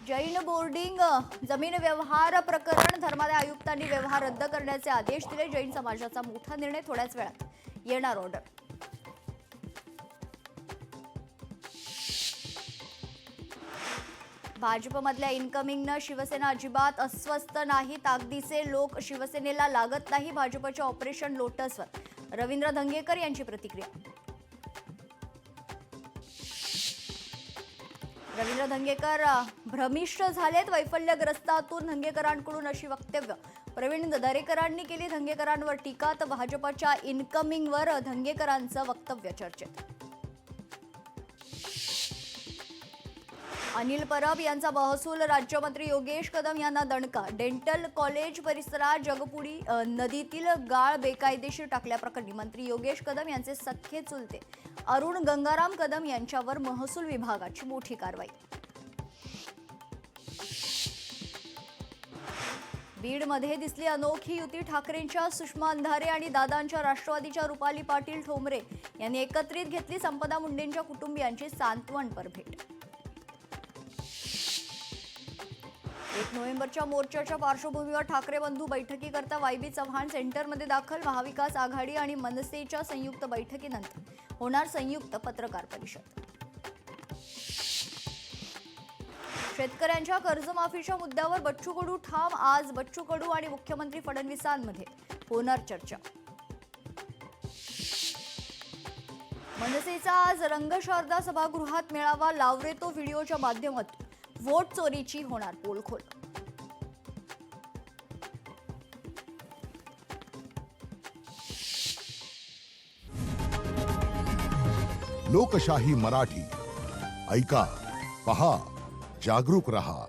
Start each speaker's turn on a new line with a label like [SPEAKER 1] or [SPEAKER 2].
[SPEAKER 1] Jain boarding जमीन व्यवहार प्रकरण धर्मादाय आयुक्तांनी व्यवहार रद्द करण्याचे आदेश दिले। जैन समाजाचा मोठा निर्णय, थोड्याच वेळात येणार ऑर्डर। भाजपमधल्या इनकमिंगनं शिवसेना अजिबात अस्वस्थ नाही, ताकदीचे लोक शिवसेनेला लागत नाही, भाजपच्या ऑपरेशन लोटसवर रवींद्र धंगेकर यांची प्रतिक्रिया। रवींद्र धंगेकर भ्रमिष्ट झालेत, वैफल्यग्रस्तातून धंगेकरांकडून अशी वक्तव्य प्रवीण दरेकरांनी केली। धंगेकरांवर टीका तर भाजपच्या इनकमिंगवर धंगेकरांचं वक्तव्य चर्चेत। अनिल परब यांचा महसूल राज्यमंत्री योगेश कदम यांना दणका। डेंटल कॉलेज परिसरात जगपुडी नदीतील गाळ बेकायदेशीर टाकल्याप्रकरणी मंत्री योगेश कदम यांचे सख्खे चुलते अरुण गंगाराम कदम यांच्यावर महसूल विभागाची मोठी कारवाई। बीडमध्ये दिसली अनोखी युती, ठाकरेंच्या सुषमा अंधारे आणि दादांच्या राष्ट्रवादीच्या रुपाली पाटील ठोंबरे यांनी एकत्रित घेतली संपदा मुंडेंच्या कुटुंबियांची सांत्वनपर भेट। 1 नोव्हेंबरच्या मोर्चाच्या पार्श्वभूमीवर ठाकरे बंधू बैठकीकरता वायबी चव्हाण सेंटरमध्ये दाखल। महाविकास आघाडी आणि मनसेच्या संयुक्त बैठकीनंतर होणार संयुक्त पत्रकार परिषद। शेतकऱ्यांच्या कर्जमाफीच्या मुद्द्यावर बच्चू कडू ठाम, आज बच्चू कडू आणि मुख्यमंत्री फडणवीसांमध्ये होणार चर्चा। मनसेचा आज रंगशारदा सभागृहात मेळावा, लावरे तो व्हिडिओच्या माध्यमातून वोट चोरीची होणार पोलखोल।
[SPEAKER 2] लोकशाही मराठी ऐका, पहा, जागरूक रहा।